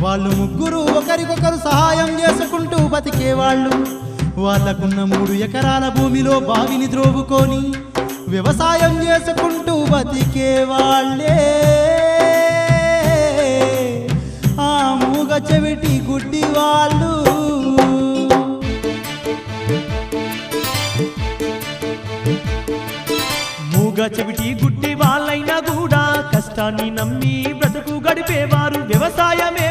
వాళ్ళు ముగ్గురు ఒకరికొకరు సహాయం చేసుకుంటూ బతికేవాళ్ళు. వాళ్ళకున్న 3 ఎకరాల భూమిలో బావిని త్రోవుకొని వ్యవసాయం చేసుకుంటూ బతికేవాళ్ళే ఆ మూగ చెవిటి గుడ్డి వాళ్ళు. మూగ చెవిటి గుడ్డి వాళ్ళైనా కూడా కష్టాన్ని నమ్మి బ్రతుకు గడిపేవారు. వ్యవసాయమే